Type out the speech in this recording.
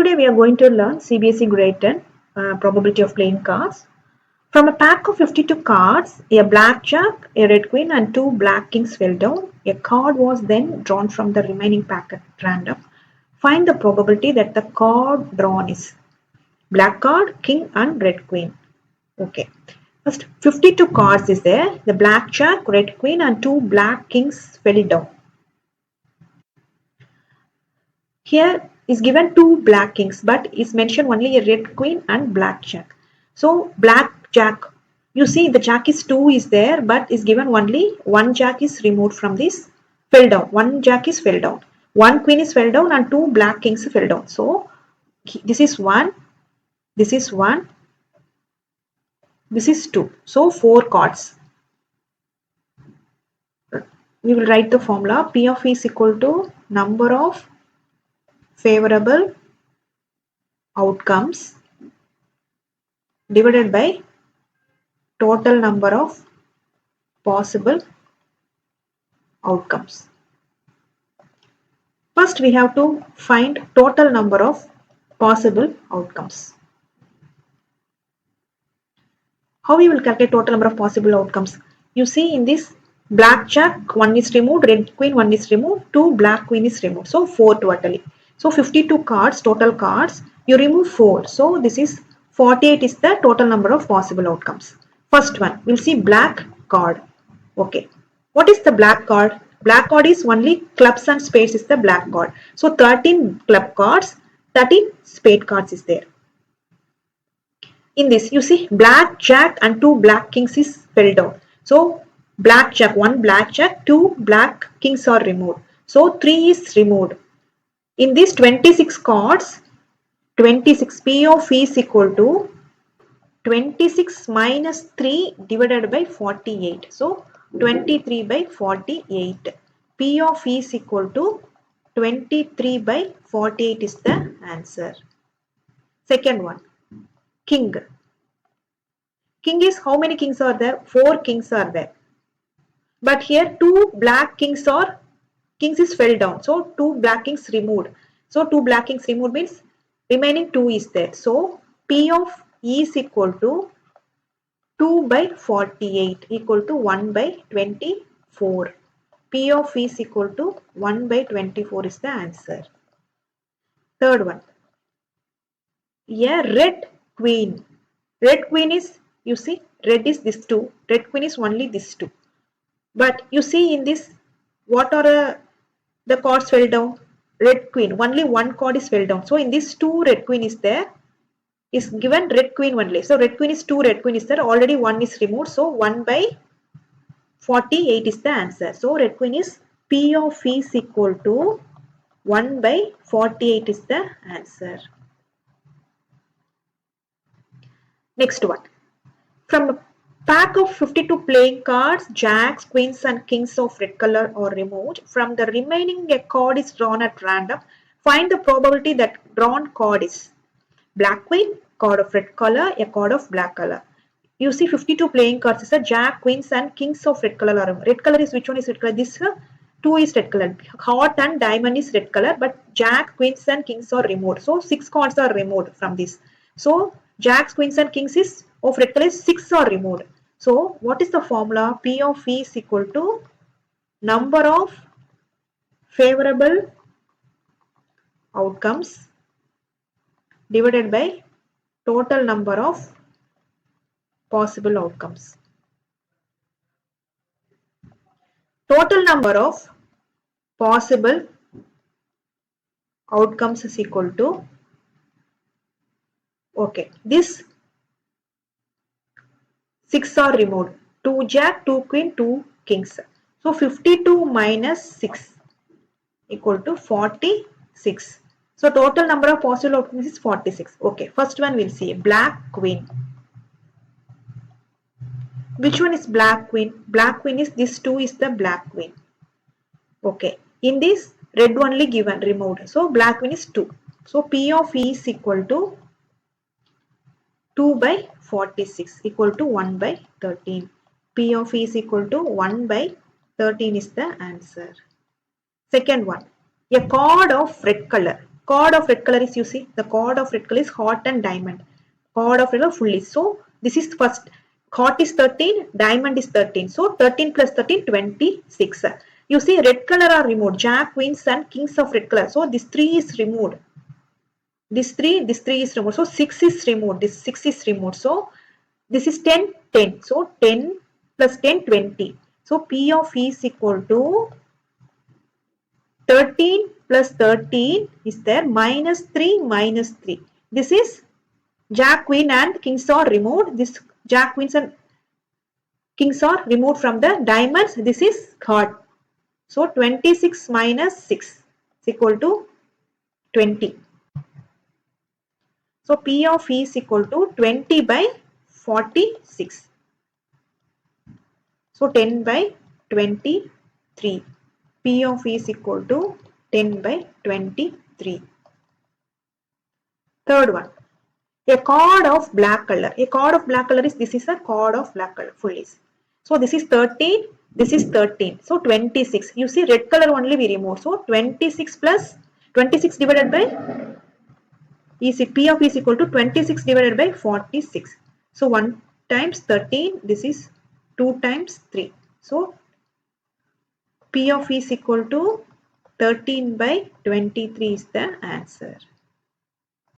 Today we are going to learn CBSE Grade 10 probability of playing cards. From a pack of 52 cards, a black jack, a red queen and two black kings fell down. A card was then drawn from the remaining pack at random. Find the probability that the card drawn is black card, king and red queen. Okay. First 52 cards is there. The black jack, red queen and two black kings fell down. Here is given two black kings, but is mentioned only a red queen and black jack. So black jack, you see the jack is 2 is there, but is given only one jack is removed from this, fell down. One jack is fell down. One queen is fell down and two black kings fell down. So this is 1, this is 1, this is 2. So 4 cards. We will write the formula. P of E is equal to number of favorable outcomes divided by total number of possible outcomes. First we have to find total number of possible outcomes. How we will calculate total number of possible outcomes? You see in this black jack 1 is removed, red queen 1 is removed, 2 black queen is removed. So 4 totally. So 52 cards, total cards, you remove 4. So this is 48 is the total number of possible outcomes. First one, we'll see black card. Okay. What is the black card? Black card is only clubs and spades is the black card. So 13 club cards, 13 spade cards is there. In this, you see black jack and two black kings is fell down. So black jack, one black jack, two black kings are removed. So 3 is removed. In these 26 cards, 26 P of E is equal to 26 minus 3 divided by 48. So 23 by 48. P of E is equal to 23 by 48 is the answer. Second one, king. King is how many kings are there? 4 kings are there. But here 2 black kings is fell down. So 2 black kings removed. So 2 black kings removed means remaining 2 is there. So P of E is equal to 2 by 48 equal to 1 by 24. P of E is equal to 1 by 24 is the answer. Third one. A red queen. Red queen is, you see, red is this 2. Red queen is only this 2. But you see in this, what are the cards fell down? Red queen. Only one card is fell down. So in this 2 red queen is there. Is given red queen only. So red queen is 2 red queen is there. Already 1 is removed. So 1 by 48 is the answer. So red queen is P of E is equal to 1 by 48 is the answer. Next one. From a pack of 52 playing cards, jacks, queens and kings of red color are removed. From the remaining, a card is drawn at random. Find the probability that drawn card is black queen, card of red color, a card of black color. You see 52 playing cards is a jack, queens and kings of red color are removed. Red color is, which one is red color? This 2 is red color. Heart and diamond is red color, but jack, queens and kings are removed. So 6 cards are removed from this. So jacks, queens and kings is of red color is 6 are removed. So what is the formula? P of E is equal to number of favorable outcomes divided by total number of possible outcomes. Total number of possible outcomes is equal to, okay, this 6 are removed. 2 jack, 2 queen, 2 kings. So 52 minus 6 equal to 46. So total number of possible outcomes is 46. Okay, first one we'll see black queen. Which one is black queen? Black queen is this 2 is the black queen. Okay, in this red only given removed. So black queen is 2. So P of E is equal to 2 by 46 equal to 1 by 13. P of E is equal to 1 by 13 is the answer. Second one, a card of red color. Chord of red color is, you see, the chord of red color is hot and diamond. Chord of red color fully. So this is first. Hot is 13, diamond is 13. So 13 plus 13, 26. You see, red color are removed. Jack, queens, and kings of red color. So this 3 is removed. This 3 is removed. So 6 is removed. This 6 is removed. So this is 10, 10. So 10 plus 10, 20. So P of E is equal to 13 plus 13 is there, minus 3 minus 3. This is Jack, Queen and Kings are removed. This Jack, Queens and Kings are removed from the diamonds. This is heart. So 26 minus 6 is equal to 20. So P of E is equal to 20 by 46. So 10 by 23. P of E is equal to 10 by 23. Third one. A chord of black color. A chord of black color is, this is a chord of black color fully. So this is 13, this is 13. So 26. You see red color only we remove. So 26 plus 26 divided by P of E is equal to 26 divided by 46. So 1 times 13, this is 2 times 3. So P of E is equal to 13 by 23 is the answer.